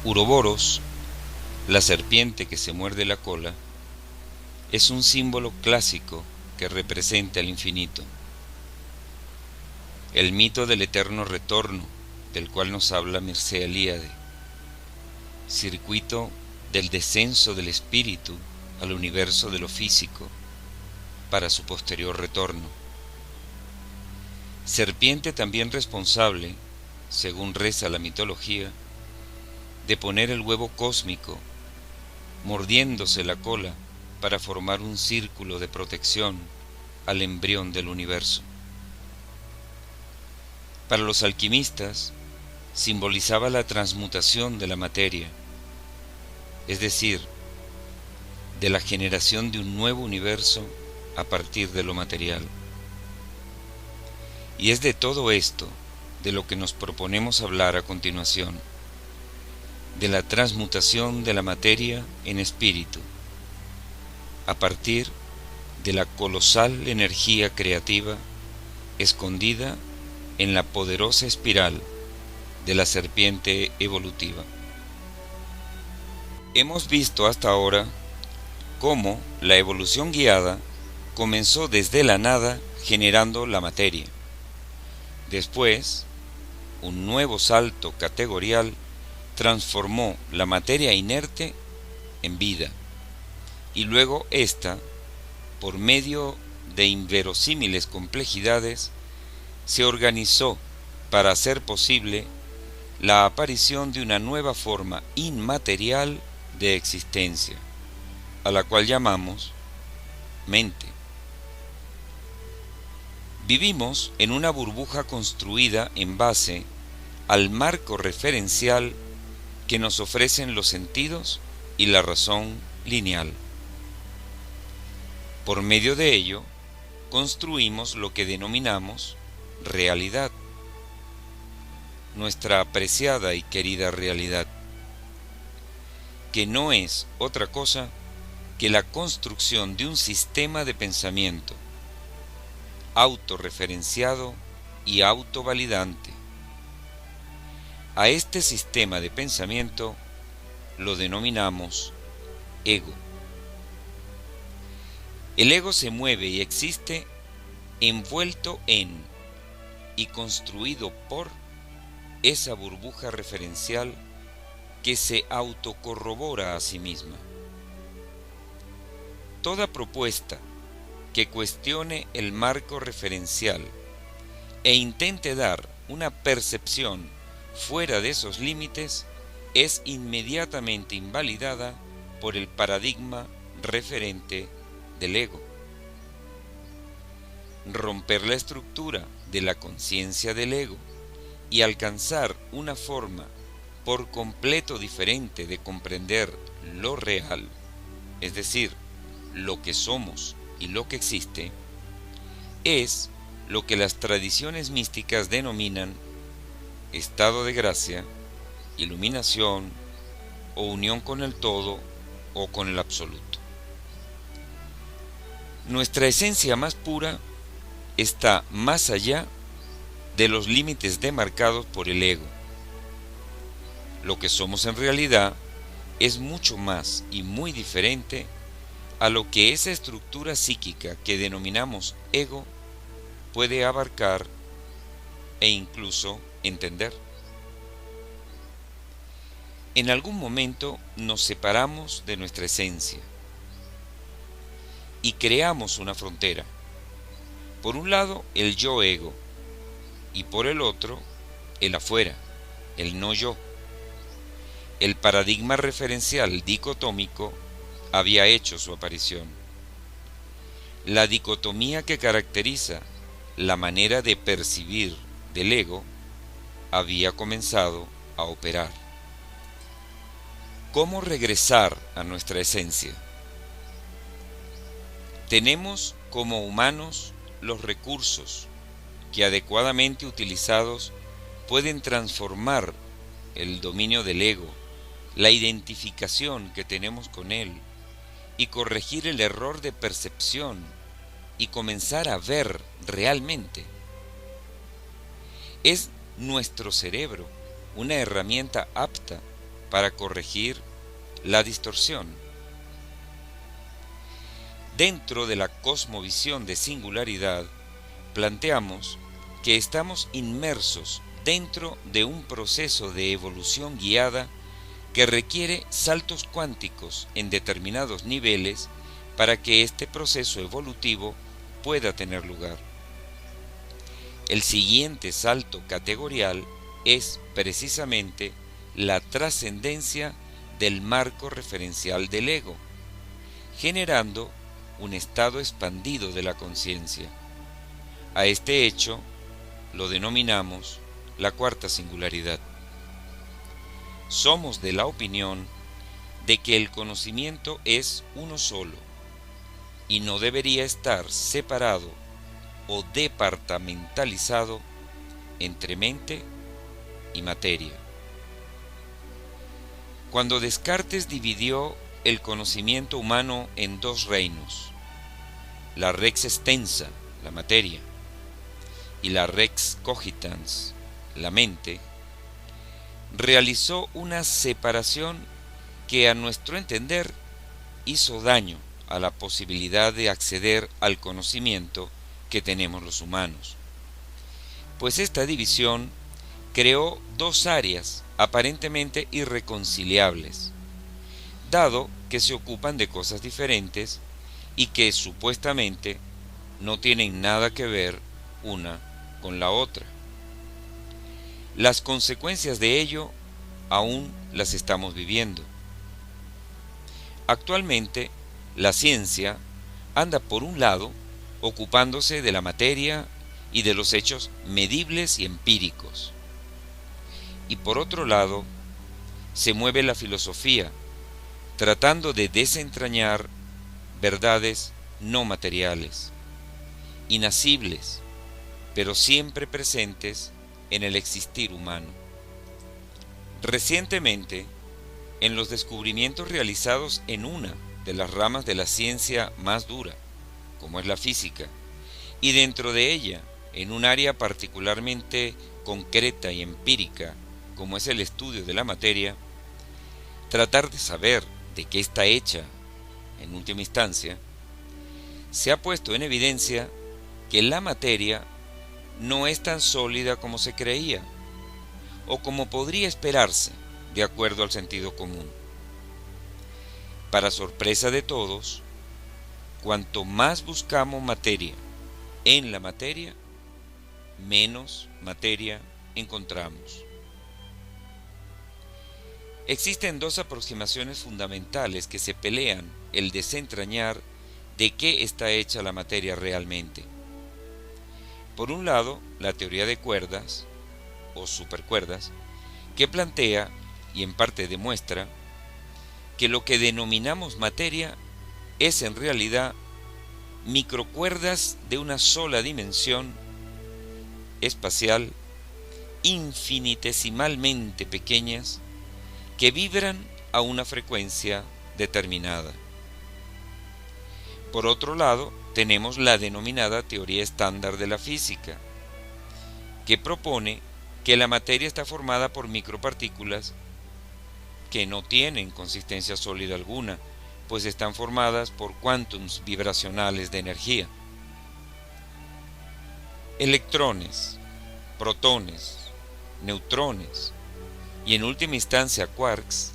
Uroboros, la serpiente que se muerde la cola, es un símbolo clásico que representa el infinito. El mito del eterno retorno, del cual nos habla Mircea Eliade, circuito del descenso del espíritu al universo de lo físico para su posterior retorno. Serpiente también responsable, según reza la mitología, de poner el huevo cósmico, mordiéndose la cola para formar un círculo de protección al embrión del universo. Para los alquimistas, simbolizaba la transmutación de la materia, es decir, de la generación de un nuevo universo a partir de lo material. Y es de todo esto de lo que nos proponemos hablar a continuación, de la transmutación de la materia en espíritu, a partir de la colosal energía creativa escondida en la poderosa espiral de la serpiente evolutiva. Hemos visto hasta ahora cómo la evolución guiada comenzó desde la nada generando la materia. Después, un nuevo salto categorial transformó la materia inerte en vida, y luego ésta, por medio de inverosímiles complejidades, se organizó para hacer posible la aparición de una nueva forma inmaterial de existencia, a la cual llamamos mente. Vivimos en una burbuja construida en base al marco referencial que nos ofrecen los sentidos y la razón lineal. Por medio de ello, construimos lo que denominamos realidad, nuestra apreciada y querida realidad, que no es otra cosa que la construcción de un sistema de pensamiento autorreferenciado y autovalidante. A este sistema de pensamiento lo denominamos ego. El ego se mueve y existe envuelto en y construido por esa burbuja referencial que se autocorrobora a sí misma. Toda propuesta que cuestione el marco referencial e intente dar una percepción fuera de esos límites es inmediatamente invalidada por el paradigma referente del ego. Romper la estructura de la conciencia del ego y alcanzar una forma por completo diferente de comprender lo real, es decir, lo que somos y lo que existe, es lo que las tradiciones místicas denominan estado de gracia, iluminación o unión con el todo o con el absoluto. Nuestra esencia más pura está más allá de los límites demarcados por el ego. Lo que somos en realidad es mucho más y muy diferente a lo que esa estructura psíquica que denominamos ego puede abarcar e incluso entender. En algún momento nos separamos de nuestra esencia y creamos una frontera. Por un lado, el yo ego, y por el otro, el afuera, el no yo. El paradigma referencial dicotómico había hecho su aparición. La dicotomía que caracteriza la manera de percibir del ego había comenzado a operar. ¿Cómo regresar a nuestra esencia? Tenemos como humanos los recursos que adecuadamente utilizados pueden transformar el dominio del ego, la identificación que tenemos con él, y corregir el error de percepción y comenzar a ver realmente. Es nuestro cerebro una herramienta apta para corregir la distorsión. Dentro de la cosmovisión de singularidad, planteamos que estamos inmersos dentro de un proceso de evolución guiada que requiere saltos cuánticos en determinados niveles para que este proceso evolutivo pueda tener lugar. El siguiente salto categorial es precisamente la trascendencia del marco referencial del ego, generando un estado expandido de la conciencia. A este hecho lo denominamos la cuarta singularidad. Somos de la opinión de que el conocimiento es uno solo y no debería estar separado o departamentalizado entre mente y materia. Cuando Descartes dividió el conocimiento humano en dos reinos, la rex extensa, la materia, y la rex cogitans, la mente, realizó una separación que a nuestro entender hizo daño a la posibilidad de acceder al conocimiento que tenemos los humanos, pues esta división creó dos áreas aparentemente irreconciliables, dado que se ocupan de cosas diferentes y que supuestamente no tienen nada que ver una con la otra. Las consecuencias de ello aún las estamos viviendo. Actualmente, la ciencia anda por un lado ocupándose de la materia y de los hechos medibles y empíricos, y por otro lado se mueve la filosofía tratando de desentrañar verdades no materiales, inacibles, pero siempre presentes en el existir humano. Recientemente, en los descubrimientos realizados en una de las ramas de la ciencia más dura, como es la física, y dentro de ella, en un área particularmente concreta y empírica, como es el estudio de la materia, tratar de saber de qué está hecha, en última instancia, se ha puesto en evidencia que la materia no es tan sólida como se creía, o como podría esperarse, de acuerdo al sentido común. Para sorpresa de todos, cuanto más buscamos materia en la materia, menos materia encontramos. Existen dos aproximaciones fundamentales que se pelean el desentrañar de qué está hecha la materia realmente. Por un lado, la teoría de cuerdas, o supercuerdas, que plantea, y en parte demuestra, que lo que denominamos materia es en realidad microcuerdas de una sola dimensión espacial, infinitesimalmente pequeñas, que vibran a una frecuencia determinada. Por otro lado, tenemos la denominada teoría estándar de la física, que propone que la materia está formada por micropartículas que no tienen consistencia sólida alguna, pues están formadas por quántums vibracionales de energía. Electrones, protones, neutrones y en última instancia quarks,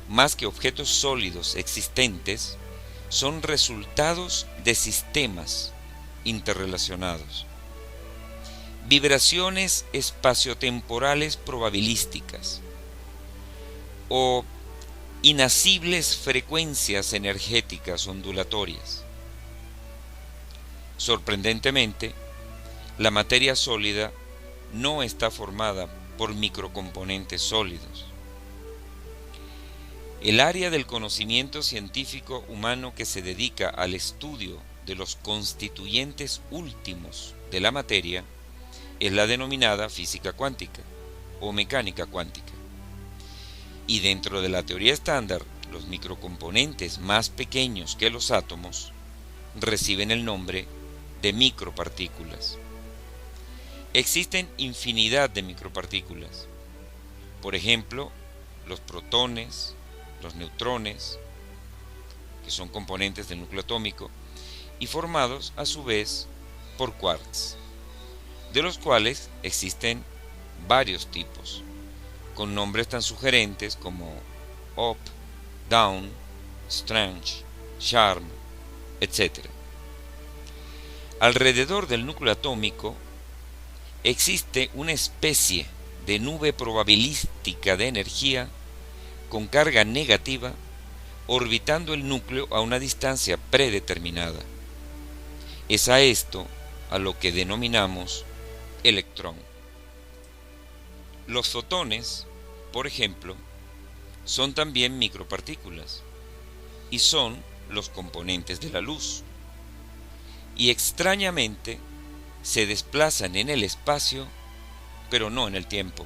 más que objetos sólidos existentes, son resultados de sistemas interrelacionados. Vibraciones espaciotemporales probabilísticas o inacibles frecuencias energéticas ondulatorias. Sorprendentemente, la materia sólida no está formada por microcomponentes sólidos. El área del conocimiento científico humano que se dedica al estudio de los constituyentes últimos de la materia es la denominada física cuántica o mecánica cuántica. Y dentro de la teoría estándar, los microcomponentes más pequeños que los átomos reciben el nombre de micropartículas. Existen infinidad de micropartículas. Por ejemplo, los protones, los neutrones, que son componentes del núcleo atómico, y formados a su vez por quarks, de los cuales existen varios tipos, con nombres tan sugerentes como up, down, strange, charm, etc. Alrededor del núcleo atómico existe una especie de nube probabilística de energía con carga negativa orbitando el núcleo a una distancia predeterminada. Es a esto a lo que denominamos electrón. Los fotones, por ejemplo, son también micropartículas y son los componentes de la luz. Y extrañamente se desplazan en el espacio, pero no en el tiempo.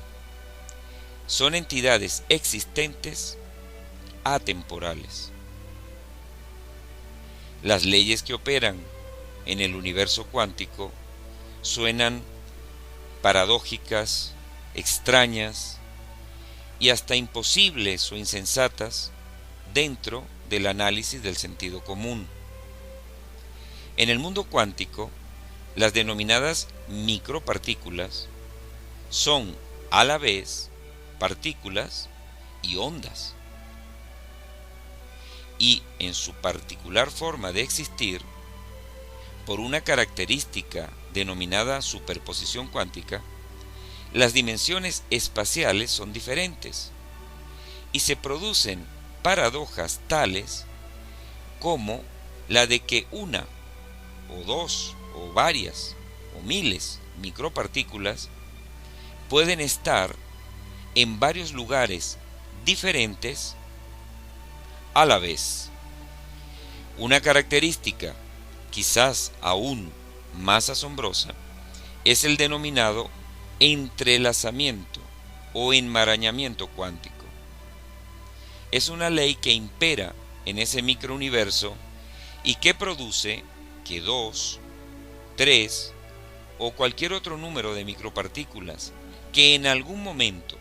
Son entidades existentes atemporales. Las leyes que operan en el universo cuántico suenan paradójicas, extrañas y hasta imposibles o insensatas dentro del análisis del sentido común. En el mundo cuántico, las denominadas micropartículas son a la vez partículas y ondas. Y en su particular forma de existir, por una característica denominada superposición cuántica, las dimensiones espaciales son diferentes y se producen paradojas tales como la de que una o dos o varias o miles micropartículas pueden estar en varios lugares diferentes a la vez. Una característica quizás aún más asombrosa es el denominado entrelazamiento o enmarañamiento cuántico. Es una ley que impera en ese microuniverso y que produce que 2, 3 o cualquier otro número de micropartículas que en algún momento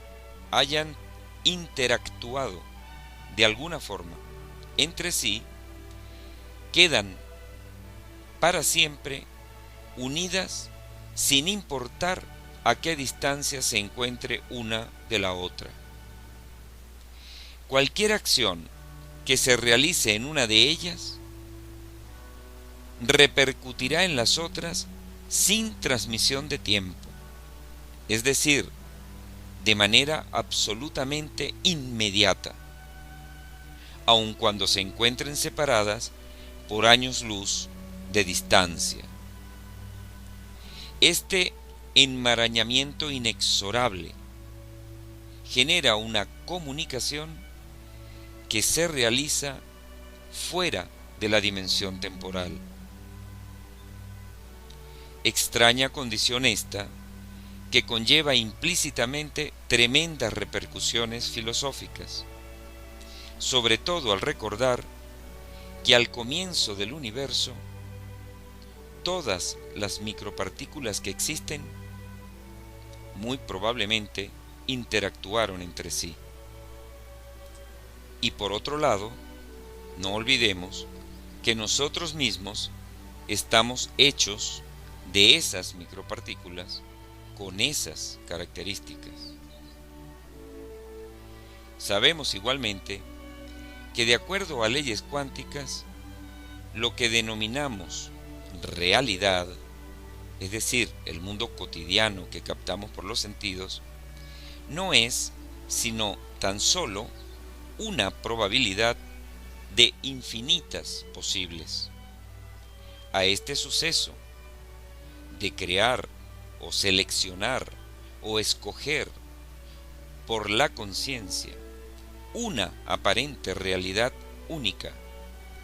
hayan interactuado de alguna forma entre sí, quedan para siempre unidas sin importar a qué distancia se encuentre una de la otra. Cualquier acción que se realice en una de ellas repercutirá en las otras sin transmisión de tiempo, es decir, de manera absolutamente inmediata, aun cuando se encuentren separadas por años luz de distancia. Este enmarañamiento inexorable genera una comunicación que se realiza fuera de la dimensión temporal. Extraña condición esta, que conlleva implícitamente tremendas repercusiones filosóficas, sobre todo al recordar que al comienzo del universo, todas las micropartículas que existen muy probablemente interactuaron entre sí. Y por otro lado, no olvidemos que nosotros mismos estamos hechos de esas micropartículas con esas características. Sabemos igualmente que de acuerdo a leyes cuánticas, lo que denominamos realidad, es decir, el mundo cotidiano que captamos por los sentidos, no es sino tan solo una probabilidad de infinitas posibles. A este suceso de crear o seleccionar o escoger por la conciencia una aparente realidad única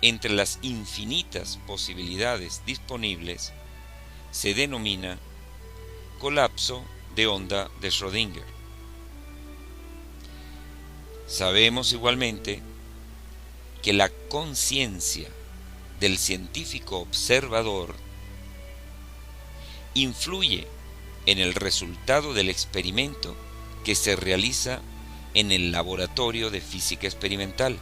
entre las infinitas posibilidades disponibles, se denomina colapso de onda de Schrödinger. Sabemos igualmente que la conciencia del científico observador influye en el resultado del experimento que se realiza en el laboratorio de física experimental.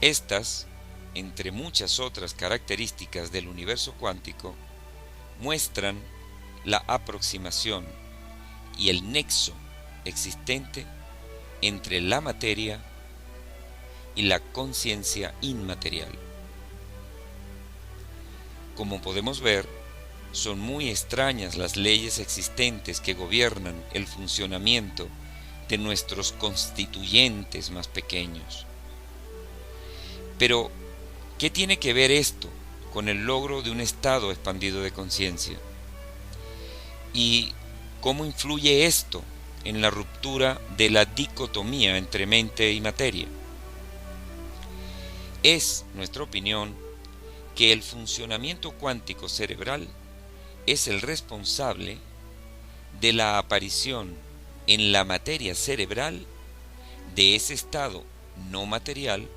Estas, entre muchas otras características del universo cuántico, muestran la aproximación y el nexo existente entre la materia y la conciencia inmaterial. Como podemos ver, son muy extrañas las leyes existentes que gobiernan el funcionamiento de nuestros constituyentes más pequeños. Pero, ¿qué tiene que ver esto con el logro de un estado expandido de conciencia? ¿Y cómo influye esto en la ruptura de la dicotomía entre mente y materia? Es nuestra opinión que el funcionamiento cuántico cerebral es el responsable de la aparición en la materia cerebral de ese estado no material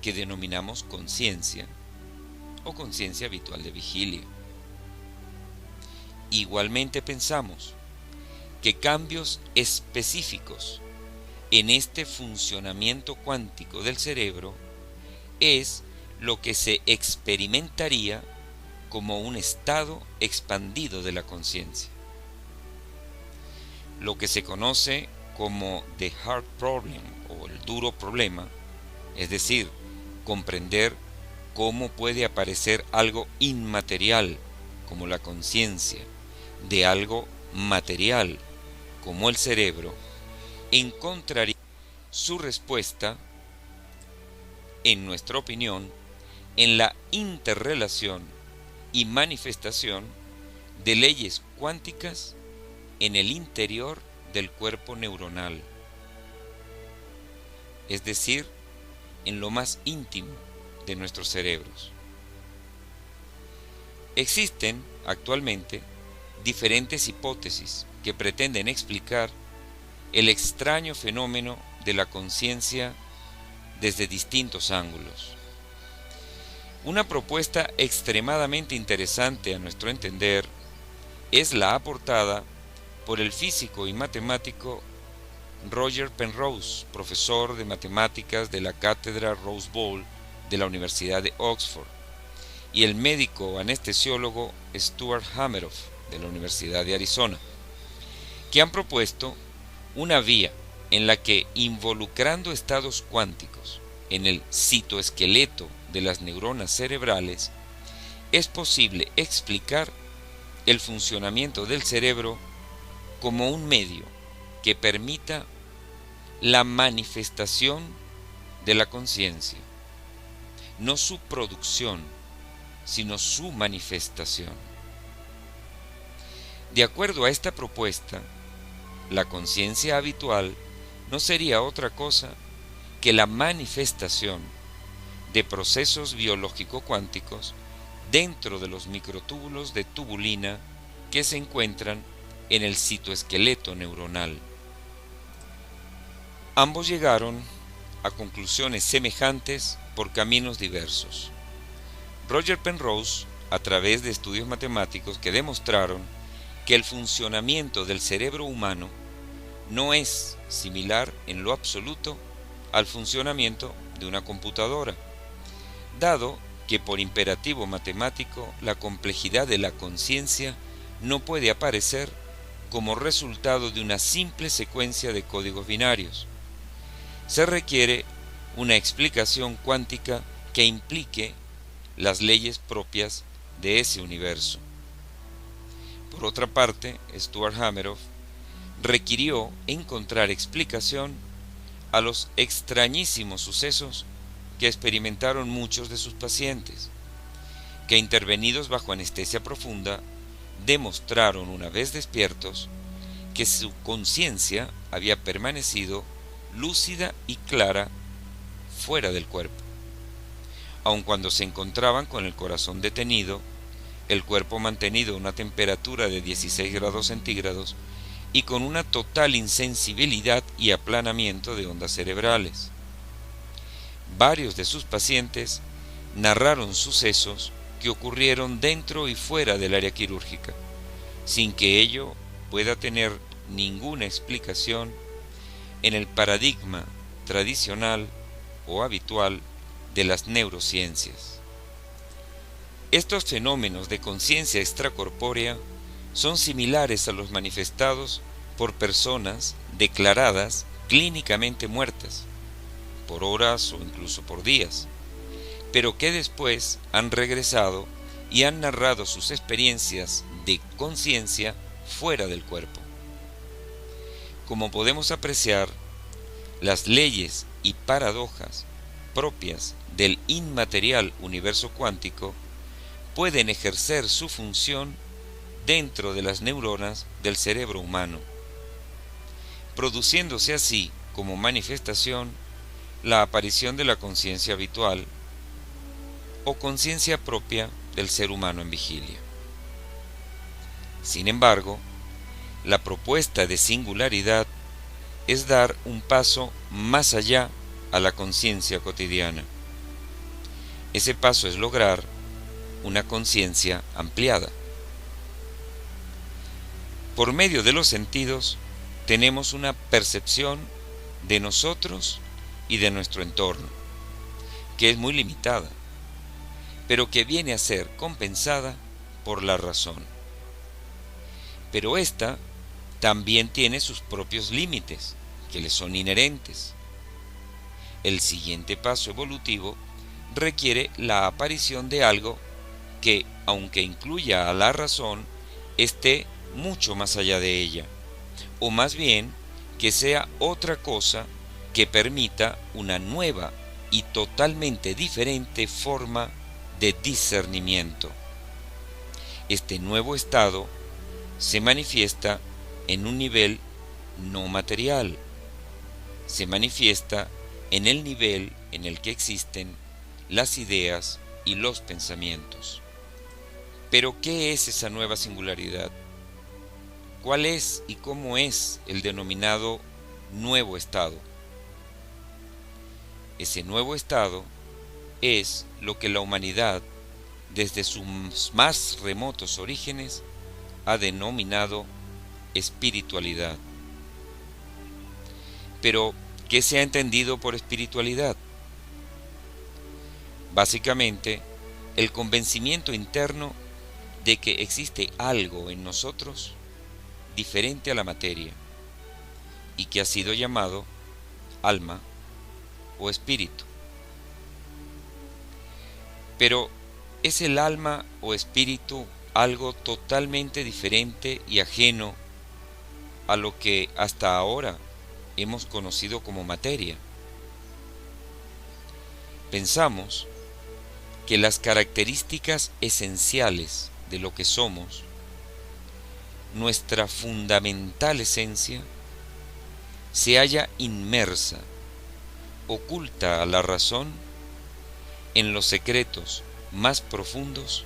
que denominamos conciencia o conciencia habitual de vigilia. Igualmente pensamos que cambios específicos en este funcionamiento cuántico del cerebro es lo que se experimentaría como un estado expandido de la conciencia. Lo que se conoce como the hard problem o el duro problema, es decir, comprender cómo puede aparecer algo inmaterial como la conciencia de algo material como el cerebro, encontraría su respuesta, en nuestra opinión, en la interrelación y manifestación de leyes cuánticas en el interior del cuerpo neuronal, es decir, en lo más íntimo de nuestros cerebros. Existen actualmente diferentes hipótesis que pretenden explicar el extraño fenómeno de la conciencia desde distintos ángulos. Una propuesta extremadamente interesante a nuestro entender es la aportada por el físico y matemático Roger Penrose, profesor de matemáticas de la cátedra Rose Bowl de la Universidad de Oxford, y el médico anestesiólogo Stuart Hameroff de la Universidad de Arizona, que han propuesto una vía en la que, involucrando estados cuánticos en el citoesqueleto de las neuronas cerebrales, es posible explicar el funcionamiento del cerebro como un medio que permita la manifestación de la conciencia, no su producción, sino su manifestación. De acuerdo a esta propuesta, la conciencia habitual no sería otra cosa que la manifestación de procesos biológico-cuánticos dentro de los microtúbulos de tubulina que se encuentran en el citoesqueleto neuronal. Ambos llegaron a conclusiones semejantes por caminos diversos. Roger Penrose, a través de estudios matemáticos que demostraron que el funcionamiento del cerebro humano no es similar en lo absoluto al funcionamiento de una computadora, dado que por imperativo matemático la complejidad de la conciencia no puede aparecer como resultado de una simple secuencia de códigos binarios. Se requiere una explicación cuántica que implique las leyes propias de ese universo. Por otra parte, Stuart Hameroff requirió encontrar explicación a los extrañísimos sucesos que experimentaron muchos de sus pacientes, que intervenidos bajo anestesia profunda, demostraron una vez despiertos que su conciencia había permanecido lúcida y clara fuera del cuerpo, aun cuando se encontraban con el corazón detenido, el cuerpo mantenido a una temperatura de 16 grados centígrados y con una total insensibilidad y aplanamiento de ondas cerebrales. Varios de sus pacientes narraron sucesos que ocurrieron dentro y fuera del área quirúrgica, sin que ello pueda tener ninguna explicación en el paradigma tradicional o habitual de las neurociencias. Estos fenómenos de conciencia extracorpórea son similares a los manifestados por personas declaradas clínicamente muertas, por horas o incluso por días, pero que después han regresado y han narrado sus experiencias de conciencia fuera del cuerpo. Como podemos apreciar, las leyes y paradojas propias del inmaterial universo cuántico pueden ejercer su función dentro de las neuronas del cerebro humano, produciéndose así como manifestación la aparición de la conciencia habitual o conciencia propia del ser humano en vigilia. Sin embargo, la propuesta de singularidad es dar un paso más allá a la conciencia cotidiana. Ese paso es lograr una conciencia ampliada. Por medio de los sentidos, tenemos una percepción de nosotros y de nuestro entorno, que es muy limitada, pero que viene a ser compensada por la razón. Pero esta también tiene sus propios límites, que le son inherentes. El siguiente paso evolutivo requiere la aparición de algo que, aunque incluya a la razón, esté mucho más allá de ella, o más bien que sea otra cosa que permita una nueva y totalmente diferente forma de discernimiento. Este nuevo estado se manifiesta en un nivel no material, se manifiesta en el nivel en el que existen las ideas y los pensamientos. Pero, ¿qué es esa nueva singularidad? ¿Cuál es y cómo es el denominado nuevo estado? Ese nuevo estado es lo que la humanidad, desde sus más remotos orígenes, ha denominado espiritualidad. Pero, ¿qué se ha entendido por espiritualidad? Básicamente, el convencimiento interno de que existe algo en nosotros diferente a la materia y que ha sido llamado alma o espíritu. Pero, ¿es el alma o espíritu algo totalmente diferente y ajeno a lo que hasta ahora hemos conocido como materia? Pensamos que las características esenciales de lo que somos, nuestra fundamental esencia, se halla inmersa, oculta a la razón, en los secretos más profundos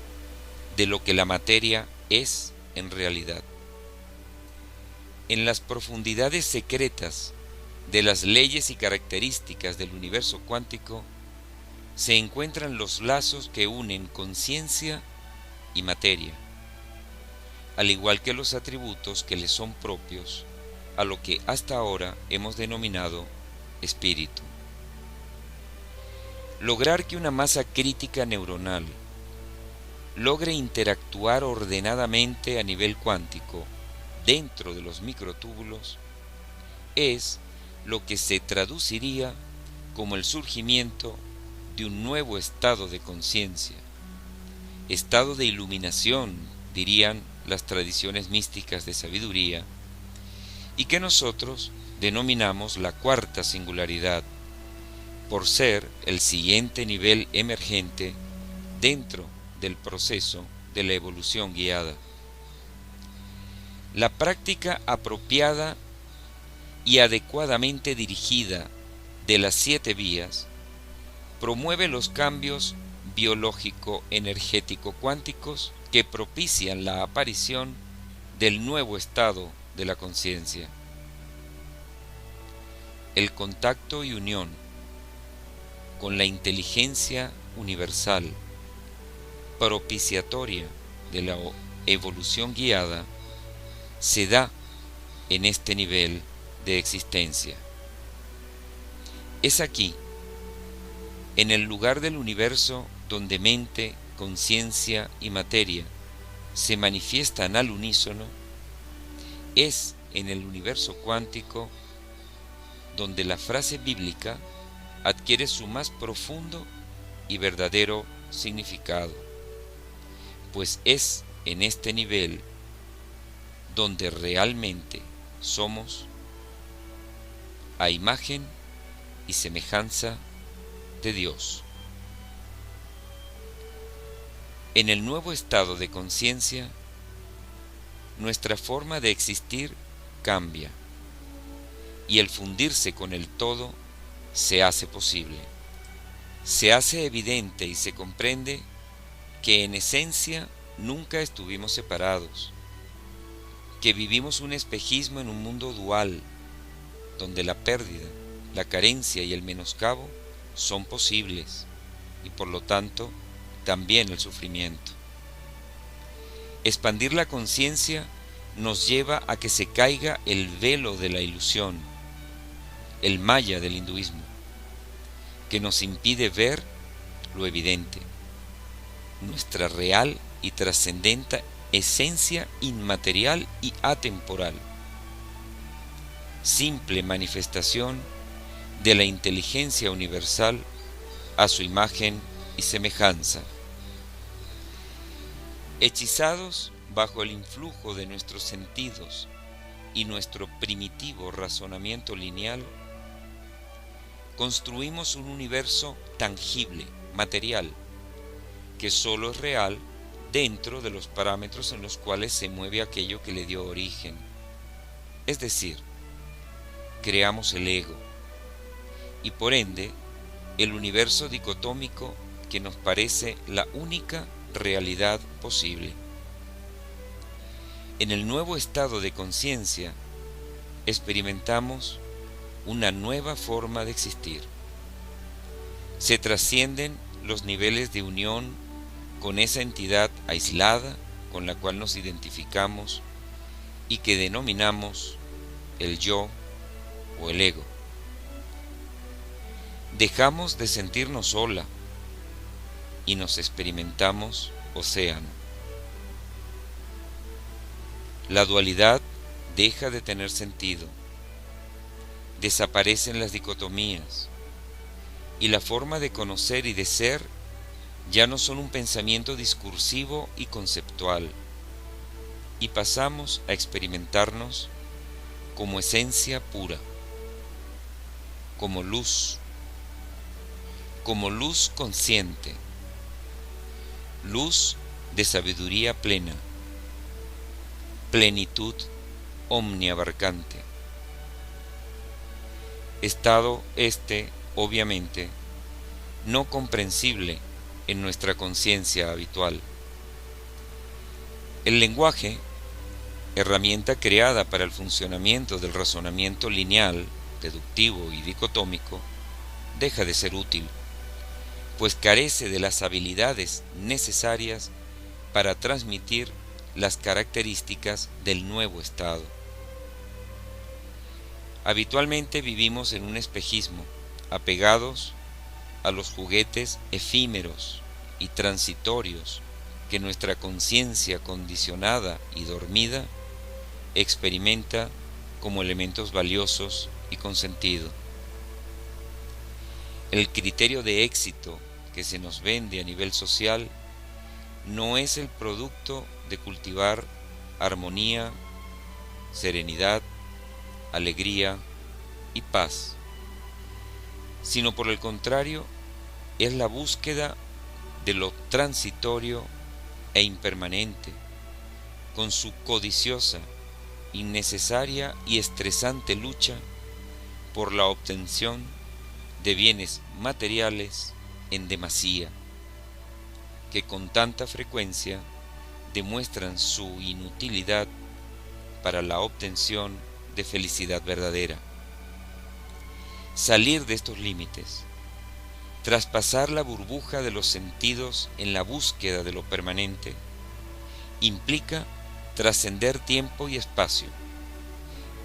de lo que la materia es en realidad. En las profundidades secretas de las leyes y características del universo cuántico se encuentran los lazos que unen conciencia y materia, al igual que los atributos que le son propios a lo que hasta ahora hemos denominado espíritu. Lograr que una masa crítica neuronal logre interactuar ordenadamente a nivel cuántico dentro de los microtúbulos es lo que se traduciría como el surgimiento de un nuevo estado de conciencia, estado de iluminación, dirían las tradiciones místicas de sabiduría, y que nosotros denominamos la cuarta singularidad, por ser el siguiente nivel emergente dentro del proceso de la evolución guiada. La práctica apropiada y adecuadamente dirigida de las 7 vías promueve los cambios biológico-energético-cuánticos que propician la aparición del nuevo estado de la conciencia. El contacto y unión con la inteligencia universal propiciatoria de la evolución guiada se da en este nivel de existencia. Es aquí, en el lugar del universo donde mente, conciencia y materia se manifiestan al unísono, es en el universo cuántico donde la frase bíblica adquiere su más profundo y verdadero significado, pues es en este nivel donde realmente somos a imagen y semejanza de Dios. En el nuevo estado de conciencia, nuestra forma de existir cambia y el fundirse con el todo se hace posible. Se hace evidente y se comprende que en esencia nunca estuvimos separados, que vivimos un espejismo en un mundo dual, donde la pérdida, la carencia y el menoscabo son posibles, y por lo tanto también el sufrimiento. Expandir la conciencia nos lleva a que se caiga el velo de la ilusión, el maya del hinduismo, que nos impide ver lo evidente, nuestra real y trascendente esencia inmaterial y atemporal, simple manifestación de la inteligencia universal a su imagen y semejanza. Hechizados bajo el influjo de nuestros sentidos y nuestro primitivo razonamiento lineal, construimos un universo tangible, material, que solo es real dentro de los parámetros en los cuales se mueve aquello que le dio origen. Es decir, creamos el ego y por ende el universo dicotómico que nos parece la única realidad posible. En el nuevo estado de conciencia experimentamos una nueva forma de existir. Se trascienden los niveles de unión con esa entidad aislada con la cual nos identificamos y que denominamos el yo o el ego. Dejamos de sentirnos sola y nos experimentamos océano. La dualidad deja de tener sentido, desaparecen las dicotomías y la forma de conocer y de ser ya no son un pensamiento discursivo y conceptual, y pasamos a experimentarnos como esencia pura, como luz consciente, luz de sabiduría plena, plenitud omniabarcante. Estado obviamente, no comprensible en nuestra conciencia habitual. El lenguaje, herramienta creada para el funcionamiento del razonamiento lineal, deductivo y dicotómico, deja de ser útil, pues carece de las habilidades necesarias para transmitir las características del nuevo estado. Habitualmente vivimos en un espejismo, apegados a los juguetes efímeros y transitorios que nuestra conciencia condicionada y dormida experimenta como elementos valiosos y con sentido. El criterio de éxito que se nos vende a nivel social no es el producto de cultivar armonía, serenidad, alegría y paz, sino por el contrario, es la búsqueda de lo transitorio e impermanente, con su codiciosa, innecesaria y estresante lucha por la obtención de bienes materiales en demasía, que con tanta frecuencia demuestran su inutilidad para la obtención de felicidad verdadera. Salir de estos límites, traspasar la burbuja de los sentidos en la búsqueda de lo permanente, implica trascender tiempo y espacio,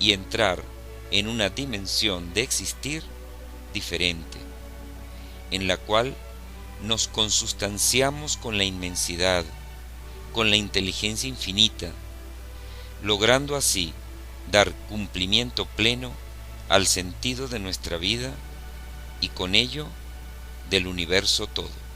y entrar en una dimensión de existir diferente, en la cual nos consustanciamos con la inmensidad, con la inteligencia infinita, logrando así dar cumplimiento pleno al sentido de nuestra vida y con ello del universo todo.